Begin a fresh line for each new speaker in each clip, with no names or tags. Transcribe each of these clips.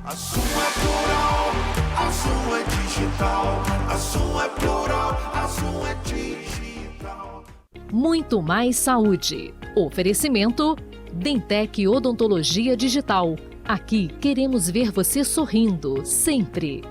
A Zoom é plural, a Zoom é digital. A Zoom é plural, a Zoom é digital.
Muito mais saúde. Oferecimento Dentec Odontologia Digital. Aqui queremos ver você sorrindo, sempre.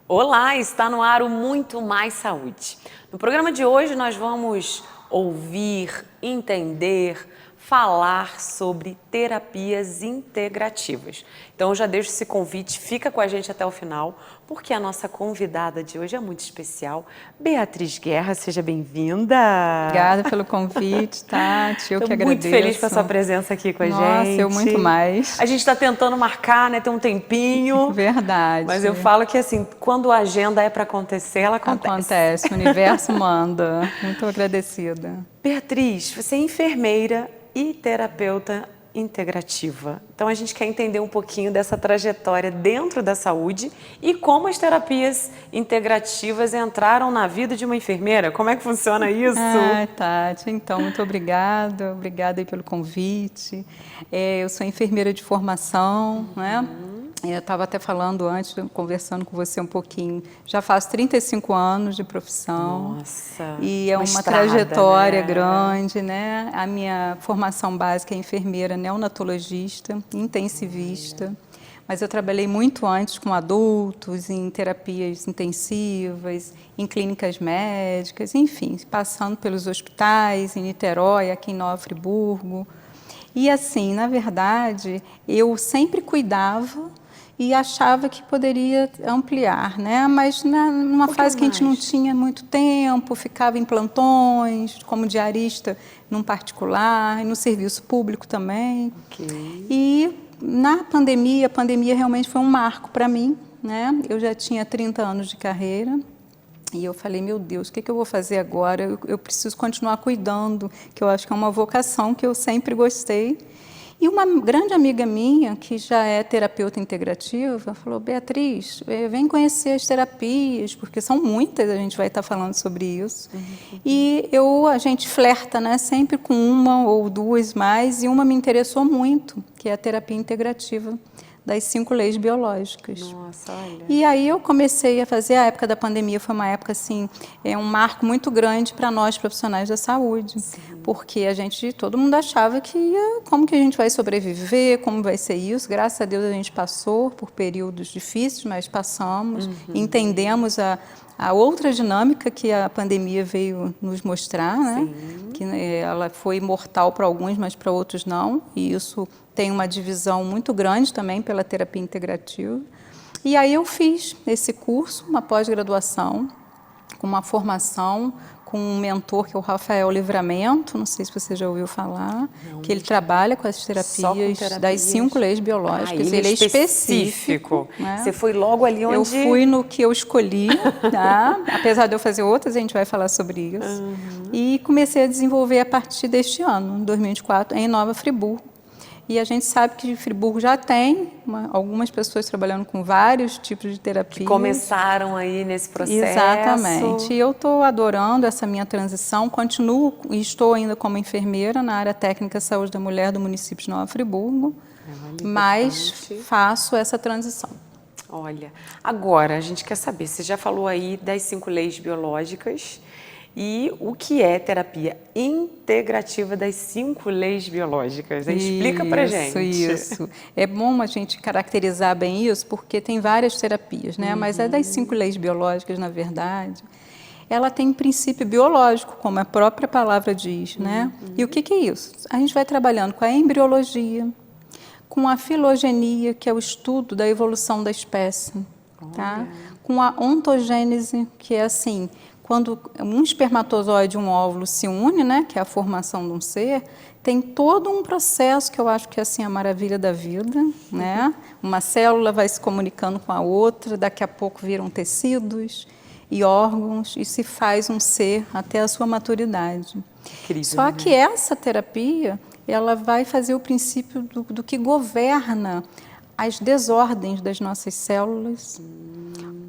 Olá, está no ar o Muito Mais Saúde. No programa de hoje nós vamos ouvir, entender, falar sobre terapias integrativas. Então eu já deixo esse convite, fica com a gente até o final, porque a nossa convidada de hoje é muito especial. Beatriz Guerra, seja bem-vinda.
Obrigada pelo convite, Tati, eu que agradeço.
Muito feliz com a sua presença aqui com a gente.
Nossa, eu muito mais.
A gente está tentando marcar, né, tem um tempinho.
Verdade.
Mas eu falo que assim, quando a agenda é para acontecer, ela acontece.
Acontece, o universo manda. Muito agradecida.
Beatriz, você é enfermeira e terapeuta integrativa. Então a gente quer entender um pouquinho dessa trajetória dentro da saúde e como as terapias integrativas entraram na vida de uma enfermeira. Como é que funciona isso?
Tati, então muito obrigada aí pelo convite. Eu sou enfermeira de formação, né? Eu estava até falando antes, conversando com você um pouquinho, já faço 35 anos de profissão.
Nossa,
e é uma
estrada,
trajetória
né?
grande, né? A minha formação básica é enfermeira neonatologista, intensivista, mas eu trabalhei muito antes com adultos, em terapias intensivas, em clínicas médicas, enfim, passando pelos hospitais, em Niterói, aqui em Nova Friburgo. E assim, na verdade, eu sempre cuidava e achava que poderia ampliar, né? Mas numa fase que a gente não tinha muito tempo, ficava em plantões, como diarista num particular, e no serviço público também.
Okay.
E na pandemia, a pandemia realmente foi um marco para mim, né? Eu já tinha 30 anos de carreira. E eu falei, meu Deus, o que eu vou fazer agora? Eu preciso continuar cuidando, que eu acho que é uma vocação que eu sempre gostei. E uma grande amiga minha, que já é terapeuta integrativa, falou, Beatriz, vem conhecer as terapias, porque são muitas, a gente vai estar falando sobre isso. E a gente flerta, né, sempre com uma ou duas mais, e uma me interessou muito, que é a terapia integrativa das 5 leis biológicas.
Nossa, olha.
E aí eu comecei a fazer, a época da pandemia foi uma época assim, um marco muito grande para nós profissionais da saúde, porque todo mundo achava que como que a gente vai sobreviver, como vai ser isso. Graças a Deus a gente passou por períodos difíceis, mas passamos, entendemos a outra dinâmica que a pandemia veio nos mostrar, né? Que ela foi mortal para alguns, mas para outros não, e isso tem uma divisão muito grande também pela terapia integrativa. E aí eu fiz esse curso, uma pós-graduação, com uma formação com um mentor que é o Rafael Livramento, não sei se você já ouviu falar, que ele trabalha com as terapias das 5 leis biológicas. Ele é específico. Né?
Você foi logo ali onde...
Eu fui no que eu escolhi, tá? Apesar de eu fazer outras, a gente vai falar sobre isso. E comecei a desenvolver a partir deste ano, 2024, em Nova Friburgo. E a gente sabe que Friburgo já tem algumas pessoas trabalhando com vários tipos de terapia.
Que começaram aí nesse processo.
Exatamente. E eu estou adorando essa minha transição, continuo e estou ainda como enfermeira na área técnica saúde da mulher do município de Nova Friburgo, mas faço essa transição.
Olha, agora a gente quer saber, você já falou aí das 5 leis biológicas, e o que é terapia integrativa das 5 leis biológicas? Explica pra gente.
Isso. É bom a gente caracterizar bem isso, porque tem várias terapias, né? Mas a das 5 leis biológicas, na verdade, ela tem um princípio biológico, como a própria palavra diz, né? E o que é isso? A gente vai trabalhando com a embriologia, com a filogenia, que é o estudo da evolução da espécie, tá? Com a ontogênese, que é assim, quando um espermatozoide e um óvulo se unem, né, que é a formação de um ser, tem todo um processo que eu acho que é assim, a maravilha da vida, né? Uma célula vai se comunicando com a outra, daqui a pouco viram tecidos e órgãos e se faz um ser até a sua maturidade.
Incrível,
Só que essa terapia, ela vai fazer o princípio do que governa as desordens das nossas células,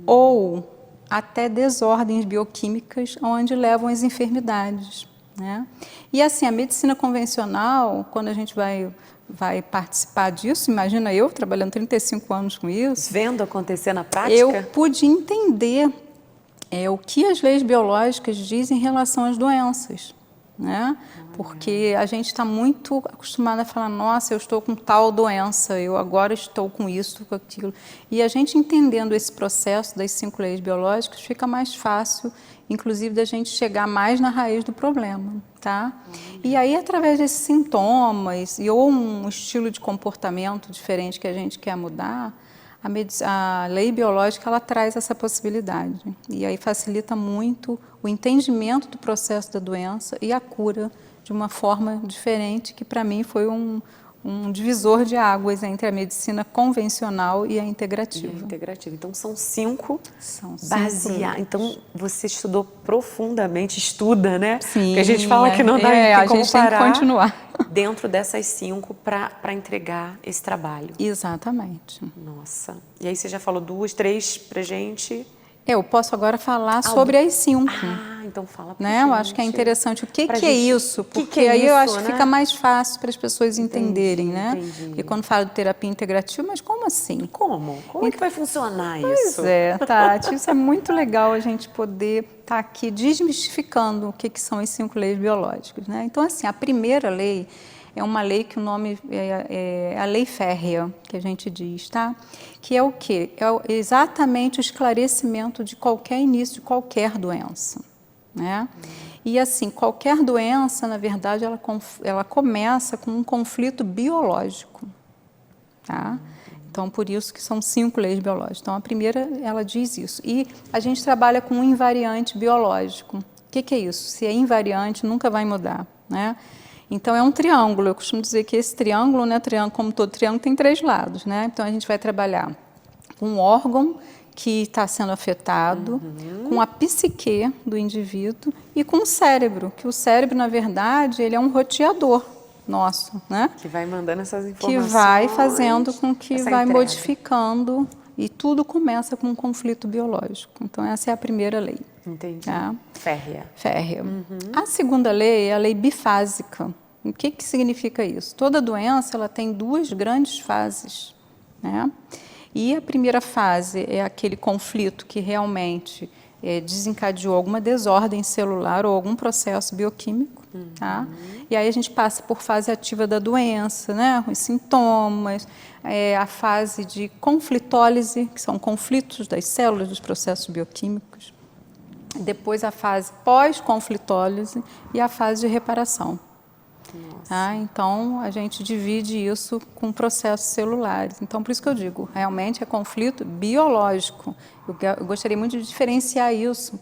ou até desordens bioquímicas onde levam às enfermidades, né? E assim, a medicina convencional, quando a gente vai participar disso, imagina eu trabalhando 35 anos com isso,
Vendo acontecer na prática?
eu pude entender o que as leis biológicas dizem em relação às doenças, né? Porque a gente está muito acostumado a falar, nossa, eu estou com tal doença, eu agora estou com isso, com aquilo. E a gente entendendo esse processo das 5 leis biológicas, fica mais fácil, inclusive, da gente chegar mais na raiz do problema, tá? E aí, através desses sintomas ou um estilo de comportamento diferente que a gente quer mudar, a lei biológica ela traz essa possibilidade e aí facilita muito o entendimento do processo da doença e a cura de uma forma diferente, que para mim foi um divisor de águas entre a medicina convencional e a integrativa.
Então são 5
São
baseados. Então você estudou profundamente, estuda, né?
Sim.
Porque a gente fala que não dá
a
como
gente tem que
parar
continuar.
dentro dessas 5 para entregar esse trabalho.
Exatamente.
Nossa. E aí você já falou 2, 3 pra gente.
Eu posso agora falar sobre as 5.
Então fala pra
Né?
gente.
Eu acho que é interessante o que
Pra
é
gente-
isso,
que
porque
é
aí eu
isso,
acho que
né?
fica mais fácil para as pessoas entenderem, né?
entendi.
E quando falo de terapia integrativa, mas como assim?
Como? Como é que vai funcionar isso?
Pois é, Tati, isso é muito legal a gente poder estar aqui desmistificando o que são as 5 leis biológicas, né? Então, assim, a primeira lei é uma lei que o nome é a lei férrea, que a gente diz, tá? Que é o quê? É exatamente o esclarecimento de qualquer início de qualquer doença, né? E assim, qualquer doença, na verdade, ela começa com um conflito biológico, tá? Então, por isso que são 5 leis biológicas. Então, a primeira, ela diz isso. E a gente trabalha com um invariante biológico. O que é isso? Se é invariante, nunca vai mudar, né? Então, é um triângulo. Eu costumo dizer que esse triângulo, né, como todo triângulo, tem 3 lados, né? Então, a gente vai trabalhar com um órgão que está sendo afetado, com a psique do indivíduo e com o cérebro, que o cérebro, na verdade, ele é um roteador nosso, né?
Que vai mandando essas
Que
informações.
vai fazendo com que
essa
vai
entrega.
modificando e tudo começa com um conflito biológico. Então, essa é a primeira lei.
Entendi.
Tá?
Férrea.
Férrea. A segunda lei é a lei bifásica. O que significa isso? Toda doença ela tem 2 grandes fases, né? E a primeira fase é aquele conflito que realmente desencadeou alguma desordem celular ou algum processo bioquímico, tá? E aí a gente passa por fase ativa da doença, né? Os sintomas, a fase de conflitólise, que são conflitos das células, dos processos bioquímicos. Depois a fase pós-conflitólise e a fase de reparação. Tá? Então, a gente divide isso com processos celulares. Então, por isso que eu digo, realmente é conflito biológico. Eu gostaria muito de diferenciar isso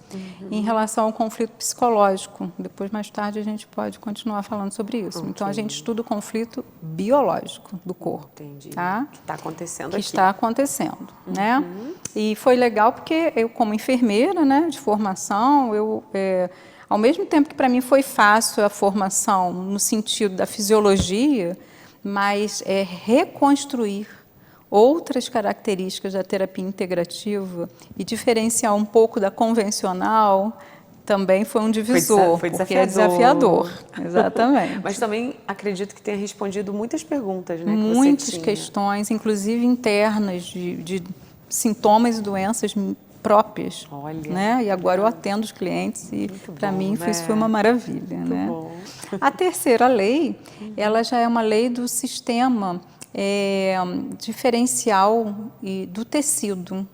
em relação ao conflito psicológico. Depois, mais tarde, a gente pode continuar falando sobre isso.
Ok.
Então, a gente estuda o conflito biológico do corpo.
Entendi.
Tá?
Que está acontecendo
Que
aqui.
está acontecendo, né? E foi legal porque eu, como enfermeira, né, de formação, ao mesmo tempo que para mim foi fácil a formação no sentido da fisiologia, mas reconstruir outras características da terapia integrativa e diferenciar um pouco da convencional também foi um divisor,
Foi
porque é desafiador. Exatamente.
Mas também acredito que tenha respondido muitas perguntas, né?
Muitas
que você tinha.
questões, inclusive internas, de sintomas e doenças próprias.
Olha.
Né? E agora eu atendo os clientes e para
bom,
mim
né?
isso foi uma maravilha.
Muito
Né?
bom.
A terceira lei, ela já é uma lei do sistema diferencial e do tecido.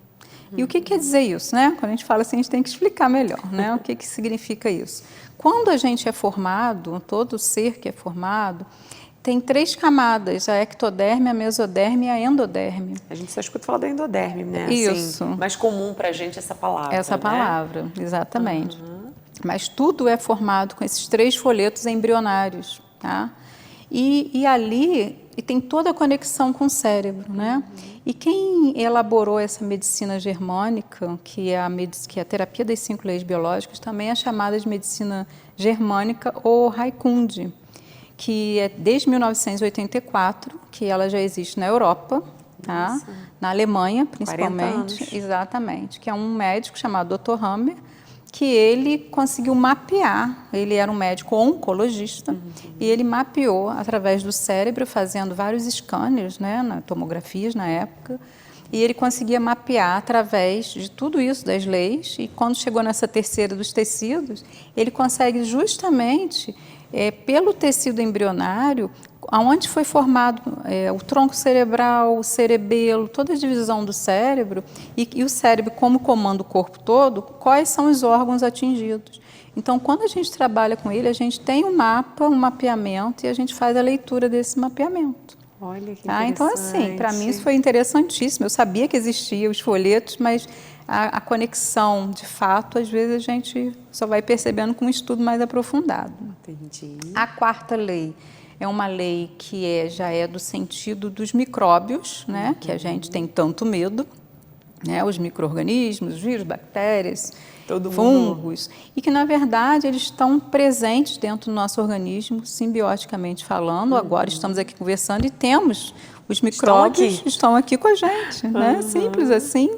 E o que quer dizer isso? Né? Quando a gente fala assim, a gente tem que explicar melhor. Né? O que significa isso? Quando a gente é formado, todo ser que é formado, tem 3 camadas, a ectoderme, a mesoderme e a endoderme.
A gente só escuta falar da endoderme, né?
Isso.
Assim, mais comum pra gente essa palavra.
Essa
né?
palavra, exatamente. Mas tudo é formado com esses 3 folhetos embrionários, tá? E ali tem toda a conexão com o cérebro, né? E quem elaborou essa medicina germânica, que é a terapia das 5 leis biológicas, também é chamada de medicina germânica ou Heilkunde, que é desde 1984, que ela já existe na Europa, tá?
Nossa.
Na Alemanha,
40 anos.
principalmente. Exatamente, que é um médico chamado Dr. Hammer, que ele conseguiu mapear, ele era um médico oncologista, e ele mapeou através do cérebro, fazendo vários scanners, né, tomografias na época, e ele conseguia mapear através de tudo isso, das leis, e quando chegou nessa terceira dos tecidos, ele consegue justamente, pelo tecido embrionário, aonde foi formado o tronco cerebral, o cerebelo, toda a divisão do cérebro, e o cérebro como comanda o corpo todo, quais são os órgãos atingidos. Então, quando a gente trabalha com ele, a gente tem um mapa, um mapeamento, e a gente faz a leitura desse mapeamento.
Olha que
Tá? Então, assim, para mim isso
interessante.
foi interessantíssimo. Eu sabia que existia os folhetos, mas a conexão, de fato, às vezes a gente só vai percebendo com um estudo mais aprofundado.
Entendi.
A quarta lei é uma lei que já é do sentido dos micróbios, né, que a gente tem tanto medo, né, os micro-organismos, vírus, bactérias, fungos, e que, na verdade, eles estão presentes dentro do nosso organismo, simbioticamente falando. Agora estamos aqui conversando e temos os micróbios, estão aqui com a gente, né? Simples assim.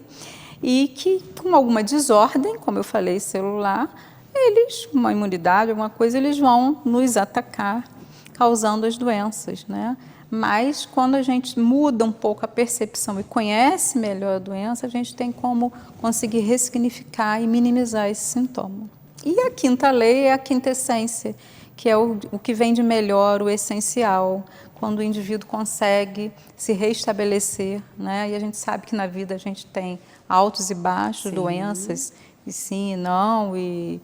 E que, com alguma desordem, como eu falei, celular, eles, uma imunidade, alguma coisa, eles vão nos atacar, causando as doenças, né? Mas, quando a gente muda um pouco a percepção e conhece melhor a doença, a gente tem como conseguir ressignificar e minimizar esse sintoma. E a quinta lei é a quintessência, que é o que vem de melhor, o essencial, quando o indivíduo consegue se restabelecer, né? E a gente sabe que na vida a gente tem altos e baixos, doenças, e sim e não, e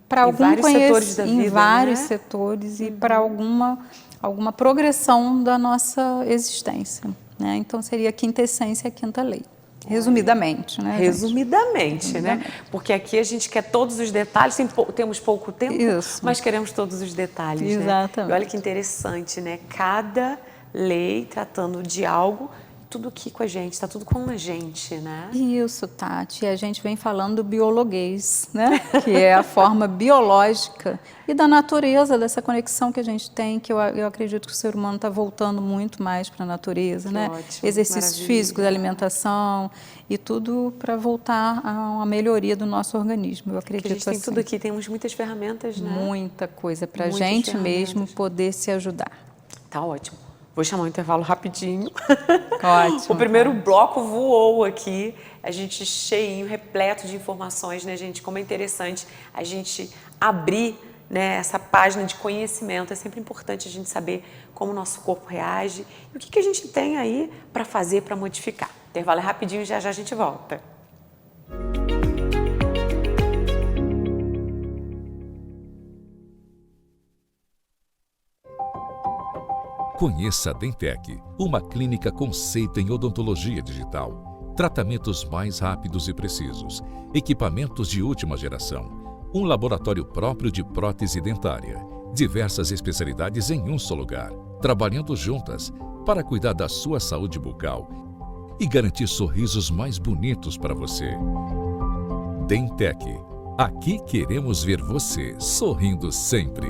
para algum
setores da vida,
em vários
né?
setores, e para alguma progressão da nossa existência, né? Então, seria a quintessência e a quinta lei, resumidamente, né?
Resumidamente, né? Porque aqui a gente quer todos os detalhes, temos pouco tempo,
Isso.
mas queremos todos os detalhes,
Exatamente.
né? E olha que interessante, né? Cada lei tratando de algo, tudo aqui com a gente, está tudo com a gente, né?
Isso, Tati. A gente vem falando do biologuês, né? Que é a forma biológica e da natureza, dessa conexão que a gente tem, que eu acredito que o ser humano está voltando muito mais para a natureza, né?
Ótimo,
Exercícios
maravilha.
físicos, alimentação e tudo para voltar a uma melhoria do nosso organismo. Eu
Que
acredito
a gente tem
assim.
tudo aqui, temos muitas ferramentas, né?
Muita coisa para a
Muitas
gente
ferramentas.
mesmo poder se ajudar.
Tá ótimo. Vou chamar um intervalo rapidinho.
Ótimo.
O primeiro bloco voou aqui, a gente cheinho, repleto de informações, né, gente? Como é interessante a gente abrir, né, essa página de conhecimento. É sempre importante a gente saber como o nosso corpo reage e o que a gente tem aí para fazer, para modificar. Intervalo é rapidinho e já já a gente volta.
Conheça a Dentec, uma clínica conceito em odontologia digital. Tratamentos mais rápidos e precisos, equipamentos de última geração, um laboratório próprio de prótese dentária, diversas especialidades em um só lugar, trabalhando juntas para cuidar da sua saúde bucal e garantir sorrisos mais bonitos para você. Dentec, aqui queremos ver você sorrindo sempre.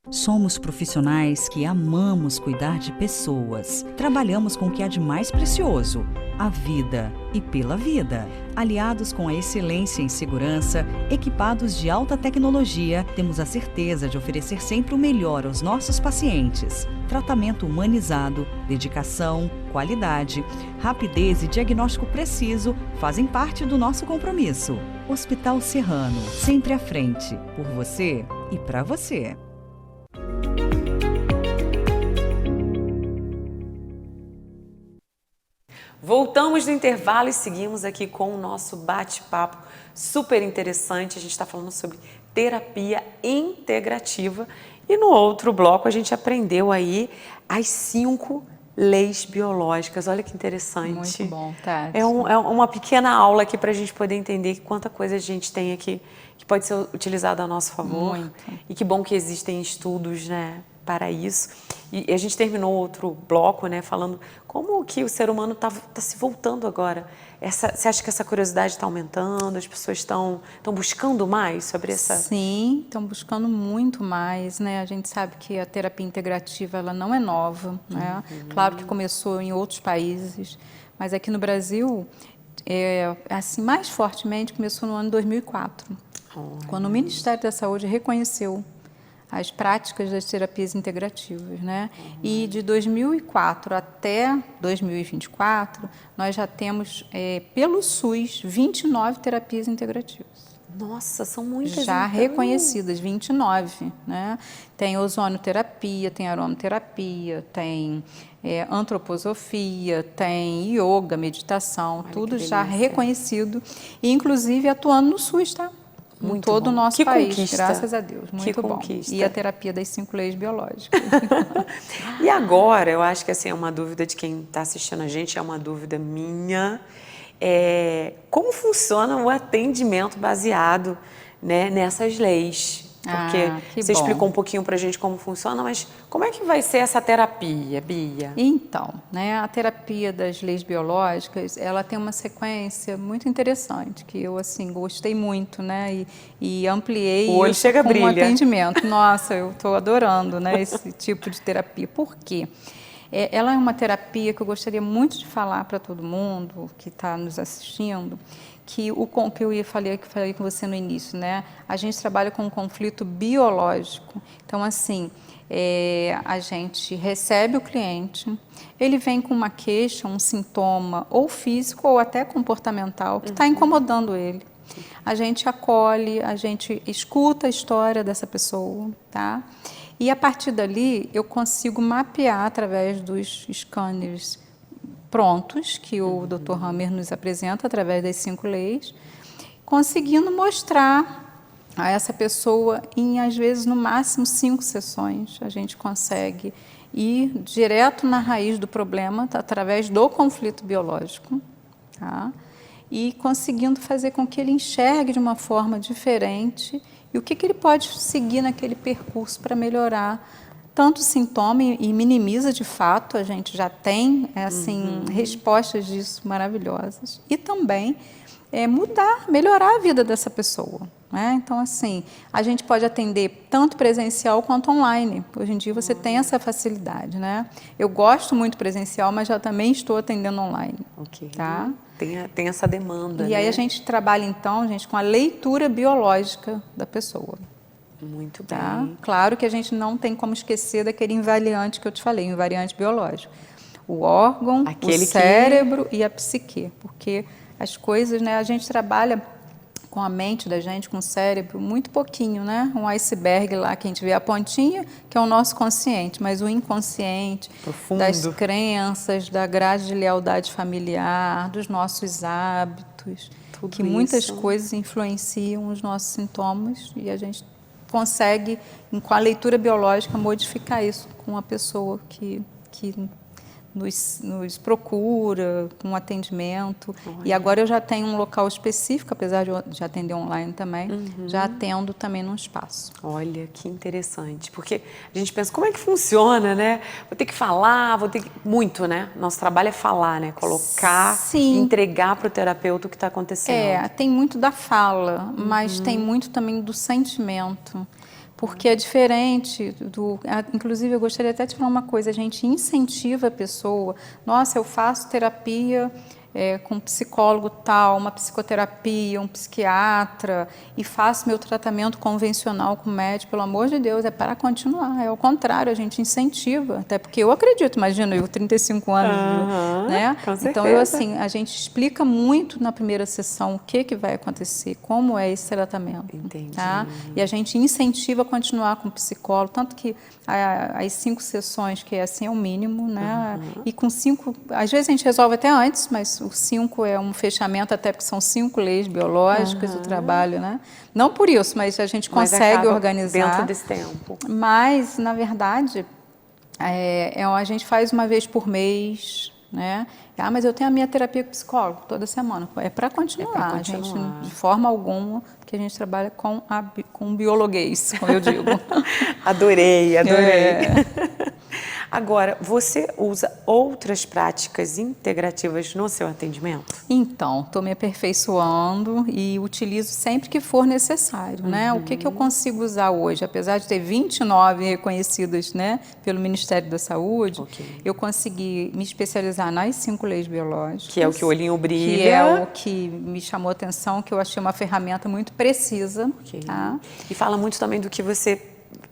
Somos profissionais que amamos cuidar de pessoas. Trabalhamos com o que há de mais precioso, a vida e pela vida. Aliados com a excelência em segurança, equipados de alta tecnologia, temos a certeza de oferecer sempre o melhor aos nossos pacientes. Tratamento humanizado, dedicação, qualidade, rapidez e diagnóstico preciso fazem parte do nosso compromisso. Hospital Serrano, sempre à frente, por você e para você.
Voltamos do intervalo e seguimos aqui com o nosso bate-papo super interessante. A gente está falando sobre terapia integrativa e no outro bloco a gente aprendeu aí as 5 leis biológicas. Olha que interessante.
Muito bom, Tati.
É uma pequena aula aqui para a gente poder entender quanta coisa a gente tem aqui que pode ser utilizada a nosso favor.
Muito.
E que bom que existem estudos, né? para isso. E a gente terminou outro bloco, né, falando como que o ser humano tá se voltando agora. Você acha que essa curiosidade está aumentando? As pessoas estão buscando mais sobre essa...
Sim, estão buscando muito mais, né? A gente sabe que a terapia integrativa, ela não é nova, né? Claro que começou em outros países, mas aqui no Brasil, assim, mais fortemente, começou no ano 2004, quando o Ministério da Saúde reconheceu as práticas das terapias integrativas, né? E de 2004 até 2024, nós já temos, pelo SUS, 29 terapias integrativas.
Nossa, são muitas.
Já
então.
reconhecidas, 29, né? Tem ozonoterapia, tem aromaterapia, tem antroposofia, tem yoga, meditação,
Olha,
tudo
que
já
delícia.
reconhecido, e inclusive atuando no SUS, tá? Em
Muito
todo
bom.
o nosso
Que
país,
conquista.
graças a Deus. Muito
Que
bom.
conquista.
E a terapia das 5 leis biológicas.
E agora, eu acho que assim, é uma dúvida de quem está assistindo a gente, é uma dúvida minha. Como funciona o atendimento baseado, né, nessas leis? Porque
que
você
bom.
explicou um pouquinho para a gente como funciona, mas como é que vai ser essa terapia, Bia?
Então, né, a terapia das leis biológicas, ela tem uma sequência muito interessante, que eu, assim, gostei muito, né, e ampliei
O olho
isso
chega a
com o
brilha.
atendimento. Nossa, eu estou adorando, né, esse tipo de terapia. Por quê? Ela é uma terapia que eu gostaria muito de falar para todo mundo que está nos assistindo, que eu falei com você no início, né? A gente trabalha com um conflito biológico. Então, assim, a gente recebe o cliente, ele vem com uma queixa, um sintoma, ou físico ou até comportamental, que está incomodando ele. A gente acolhe, a gente escuta a história dessa pessoa, tá? E a partir dali, eu consigo mapear através dos scanners prontos, que o Dr. Hammer nos apresenta através das 5 leis, conseguindo mostrar a essa pessoa em, às vezes, no máximo 5 sessões, a gente consegue ir direto na raiz do problema, através do conflito biológico, tá? E conseguindo fazer com que ele enxergue de uma forma diferente e o que ele pode seguir naquele percurso para melhorar tanto o sintoma e minimiza de fato, a gente já tem assim, respostas disso maravilhosas. E também melhorar a vida dessa pessoa, né? Então, assim, a gente pode atender tanto presencial quanto online. Hoje em dia você tem essa facilidade, né? Eu gosto muito presencial, mas já também estou atendendo online.
Ok.
Tá?
Tem essa demanda,
E
né?
aí a gente trabalha, então, gente, com a leitura biológica da pessoa.
Muito bem.
Tá? Claro que a gente não tem como esquecer daquele invariante que eu te falei, o invariante biológico. O órgão, o cérebro e a psique, porque as coisas, né, a gente trabalha com a mente da gente, com o cérebro, muito pouquinho, né? Um iceberg lá que a gente vê a pontinha, que é o nosso consciente, mas o inconsciente,
profundo,
das crenças, da grade de lealdade familiar, dos nossos hábitos,
tudo
que muitas
isso.
coisas influenciam os nossos sintomas e a gente consegue, com a leitura biológica, modificar isso com a pessoa que nos procura, com atendimento.
Olha.
E agora eu já tenho um local específico, apesar de atender online também, já atendo também num espaço.
Olha, que interessante, porque a gente pensa, como é que funciona, né? Vou ter que falar, muito, né? Nosso trabalho é falar, né? Colocar,
Sim.
entregar para o terapeuta o que está acontecendo.
Tem muito da fala, mas tem muito também do sentimento. Porque é diferente inclusive, eu gostaria até de falar uma coisa, a gente incentiva a pessoa, nossa, eu faço terapia com um psicólogo tal, uma psicoterapia, um psiquiatra, e faço meu tratamento convencional com o médico, pelo amor de Deus, é para continuar, é ao contrário, a gente incentiva, até porque eu acredito, imagina, eu 35 anos, né?
Com certeza.
Então, a gente explica muito na primeira sessão o que vai acontecer, como é esse tratamento.
Entendi.
Tá? E a gente incentiva a continuar com o psicólogo, tanto que as 5 sessões, que assim é o mínimo, né? E com 5, às vezes a gente resolve até antes, mas o 5 é um fechamento, até porque são 5 leis biológicas do trabalho, né? Não por isso, mas a gente consegue organizar.
Dentro desse tempo.
Mas, na verdade, a gente faz uma vez por mês, né? Ah, mas eu tenho a minha terapia com psicólogo toda semana. É para continuar. A gente, de forma alguma, porque a gente trabalha com biologuês, como eu digo.
Adorei. Agora, você usa outras práticas integrativas no seu atendimento?
Então, estou me aperfeiçoando e utilizo sempre que for necessário, né? O que eu consigo usar hoje? Apesar de ter 29 reconhecidas, né, pelo Ministério da Saúde, eu consegui me especializar nas 5 leis biológicas.
Que é o que o olhinho brilha.
Que é o que me chamou a atenção, que eu achei uma ferramenta muito precisa. Tá?
E fala muito também do que você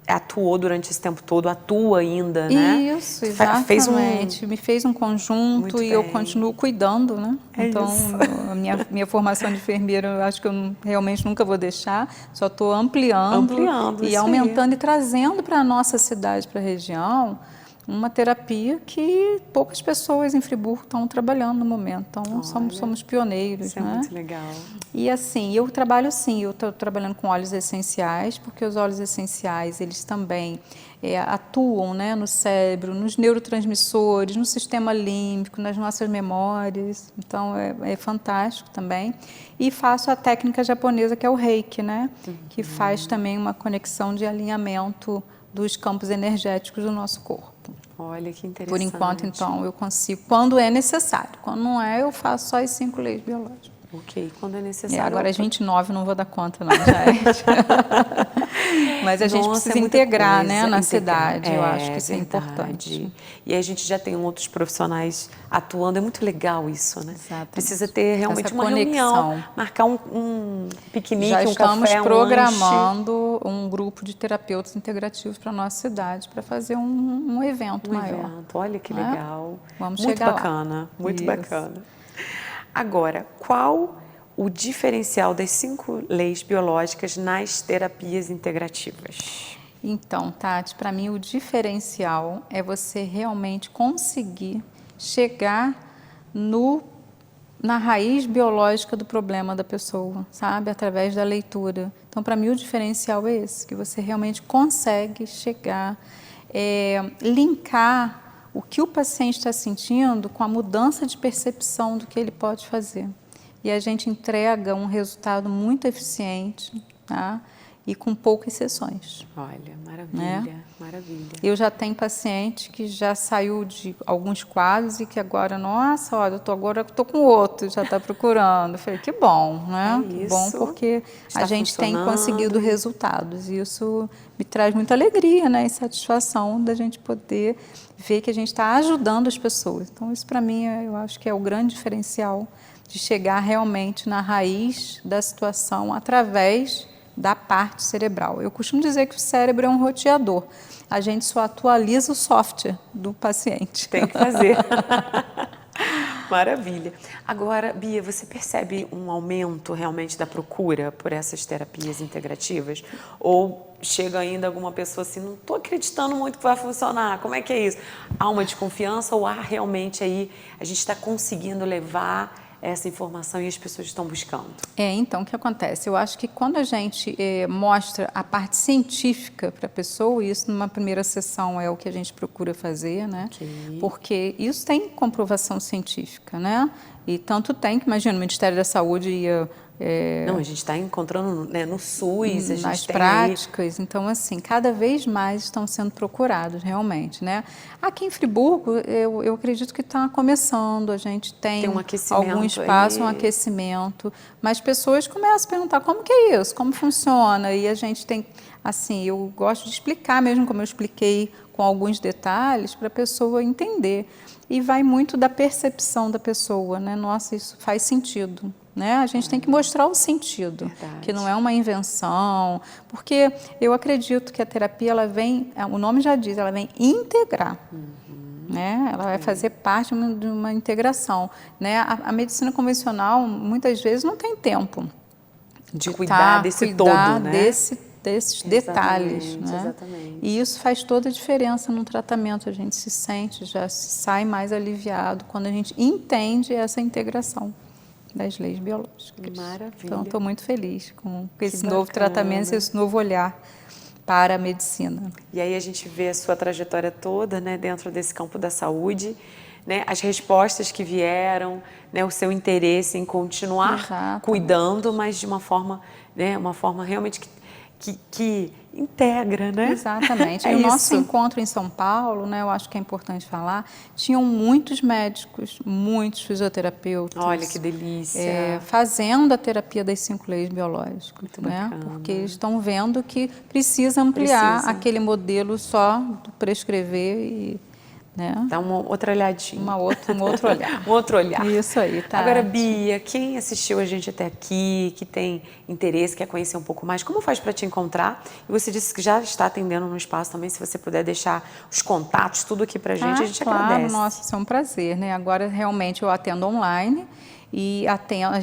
atuou durante esse tempo todo, atua ainda, né?
Isso, exatamente. Me fez um conjunto
Muito
e eu
bem.
continuo cuidando, né? Então, a minha formação de enfermeira, eu acho que eu realmente nunca vou deixar, só estou ampliando e aumentando e trazendo para a nossa cidade, para a região, uma terapia que poucas pessoas em Friburgo estão trabalhando no momento. Então, somos pioneiros,
isso
né?
é muito legal.
E assim, eu trabalho assim, eu estou trabalhando com óleos essenciais, porque os óleos essenciais, eles também atuam, né, no cérebro, nos neurotransmissores, no sistema límbico, nas nossas memórias. Então, é fantástico também. E faço a técnica japonesa, que é o Reiki, né? Que faz também uma conexão de alinhamento dos campos energéticos do nosso corpo.
Olha que interessante.
Por enquanto, então, eu consigo, quando é necessário. Quando não é, eu faço só as 5 leis biológicas.
Ok, quando é necessário.
Agora, às 29, não vou dar conta, não, gente. Mas a gente precisa integrar, né, na cidade. Eu acho que isso é importante.
E aí a gente já tem outros profissionais atuando. É muito legal isso, né?
Exatamente.
Precisa ter realmente uma
conexão.
reunião, marcar um piquenique,
já
um
estamos
café,
programando um grupo de terapeutas integrativos para a nossa cidade, para fazer um evento maior.
Olha que legal.
Vamos
muito
chegar
bacana,
lá.
muito bacana. Agora, qual o diferencial das 5 leis biológicas nas terapias integrativas?
Então, Tati, para mim o diferencial é você realmente conseguir chegar na raiz biológica do problema da pessoa, sabe? Através da leitura. Então, para mim o diferencial é esse, que você realmente consegue chegar, linkar o que o paciente está sentindo com a mudança de percepção do que ele pode fazer. E a gente entrega um resultado muito eficiente, tá? E com poucas sessões.
Olha, maravilha,
né?
Maravilha.
Eu já tenho paciente que já saiu de alguns quadros e que agora, nossa, olha, agora estou com outro, já está procurando. Eu falei, que bom, né? Que bom, porque a gente tem conseguido resultados. E isso me traz muita alegria, né? E satisfação da gente poder ver que a gente está ajudando as pessoas. Então, isso para mim, eu acho que é o grande diferencial de chegar realmente na raiz da situação através da parte cerebral. Eu costumo dizer que o cérebro é um roteador. A gente só atualiza o software do paciente.
Tem que fazer. Maravilha. Agora, Bia, você percebe um aumento realmente da procura por essas terapias integrativas? Ou chega ainda alguma pessoa assim, não estou acreditando muito que vai funcionar, como é que é isso? Há uma desconfiança ou há realmente aí, a gente está conseguindo levar essa informação e as pessoas estão buscando?
Então, o que acontece? Eu acho que quando a gente mostra a parte científica para a pessoa, e isso numa primeira sessão é o que a gente procura fazer, né? Porque isso tem comprovação científica, né? E tanto tem que, imagina, o Ministério da Saúde ia...
Não, a gente está encontrando, né, no SUS, a gente
nas
tem
práticas, então assim, cada vez mais estão sendo procurados realmente, né? Aqui em Friburgo, eu acredito que está começando, a gente tem
um aquecimento
algum espaço, um aquecimento, mas pessoas começam a perguntar como que é isso, como funciona, e a gente tem, assim, eu gosto de explicar mesmo, como eu expliquei com alguns detalhes, para a pessoa entender, e vai muito da percepção da pessoa, né? Nossa, isso faz sentido. Né? A gente tem que mostrar o sentido, que não é uma invenção, porque eu acredito que a terapia, ela vem, o nome já diz, ela vem integrar, né? Ela vai fazer parte de uma integração, né? A medicina convencional, muitas vezes, não tem tempo
de cuidar desse todo, né?
Desses detalhes, né?
Exatamente.
E isso faz toda a diferença no tratamento, a gente se sente, já sai mais aliviado quando a gente entende essa integração das leis biológicas.
Maravilha.
Então, estou muito feliz com esse novo tratamento, esse novo olhar para a medicina.
E aí a gente vê a sua trajetória toda, né, dentro desse campo da saúde, né, as respostas que vieram, né, o seu interesse em continuar
Exatamente.
cuidando, mas de uma forma, né, uma forma realmente que integra, né?
Exatamente.
É
E o nosso
isso.
encontro em São Paulo, né, eu acho que é importante falar, tinham muitos médicos, muitos fisioterapeutas.
Olha que delícia.
Fazendo a terapia das 5 leis biológicas.
Muito
né?
bacana.
Porque eles estão vendo que precisa ampliar
Precisa.
aquele modelo só do prescrever e, né?
Dá uma outra olhadinha.
Um outro olhar.
Um outro olhar.
Isso aí, tá.
Agora, Bia, quem assistiu a gente até aqui, que tem interesse, quer conhecer um pouco mais, como faz para te encontrar? E você disse que já está atendendo no espaço também, se você puder deixar os contatos, tudo aqui pra gente, a gente
claro,
agradece.
Nossa, isso é um prazer, né? Agora, realmente, eu atendo online e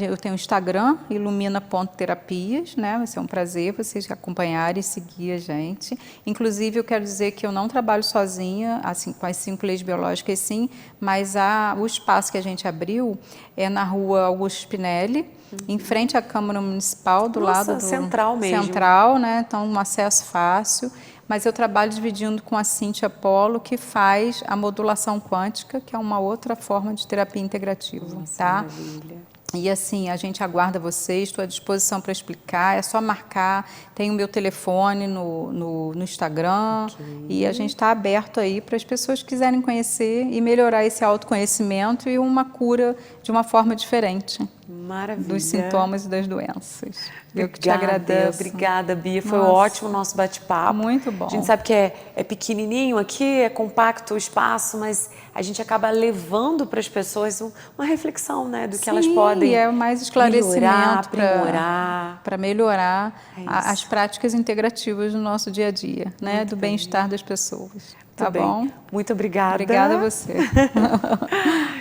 eu tenho o Instagram, ilumina.terapias, né? Vai ser um prazer vocês acompanharem e seguir a gente. Inclusive, eu quero dizer que eu não trabalho sozinha, assim, com as 5 leis biológicas, sim, mas o espaço que a gente abriu é na rua Augusto Spinelli, em frente à Câmara Municipal, do
Nossa,
lado do...
central mesmo.
Central, né? Então, um acesso fácil. Mas eu trabalho dividindo com a Cíntia Polo, que faz a modulação quântica, que é uma outra forma de terapia integrativa.
Nossa,
tá?
maravilha.
E assim, a gente aguarda vocês, estou à disposição para explicar, é só marcar, tem o meu telefone no Instagram, e a gente está aberto aí para as pessoas que quiserem conhecer e melhorar esse autoconhecimento e uma cura de uma forma diferente.
Maravilha.
Dos sintomas e das doenças. Eu que te agradeço.
Obrigada, Bia. Foi
Nossa.
ótimo o nosso bate-papo.
Muito bom.
A gente sabe que é pequenininho aqui, é compacto o espaço, mas a gente acaba levando para as pessoas uma reflexão, né, do que elas podem
é mais esclarecimento
para
melhorar
É isso.
as práticas integrativas do nosso dia a dia, né,
Muito
do
bem.
bem-estar das pessoas. Tá
Muito bem.
bom?
Muito obrigada.
Obrigada a você.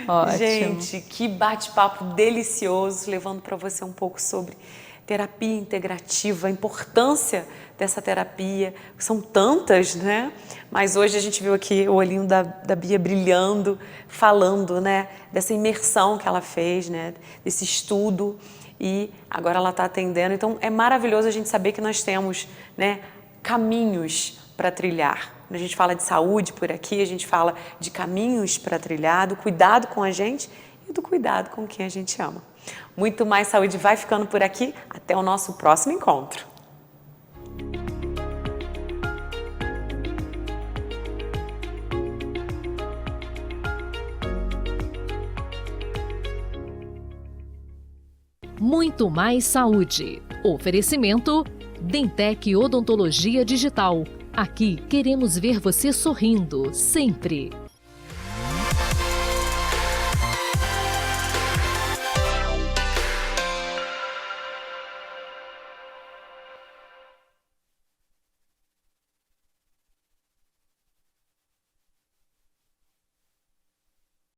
Ótimo.
Gente, que bate-papo delicioso, levando para você um pouco sobre terapia integrativa, a importância dessa terapia, são tantas, né? Mas hoje a gente viu aqui o olhinho da Bia brilhando, falando, né, dessa imersão que ela fez, né, desse estudo, e agora ela está atendendo. Então é maravilhoso a gente saber que nós temos, né, caminhos para trilhar. Quando a gente fala de saúde por aqui, a gente fala de caminhos para trilhar, do cuidado com a gente e do cuidado com quem a gente ama. Muito Mais Saúde vai ficando por aqui. Até o nosso próximo encontro.
Muito Mais Saúde. Oferecimento Dentec Odontologia Digital. Aqui queremos ver você sorrindo, sempre.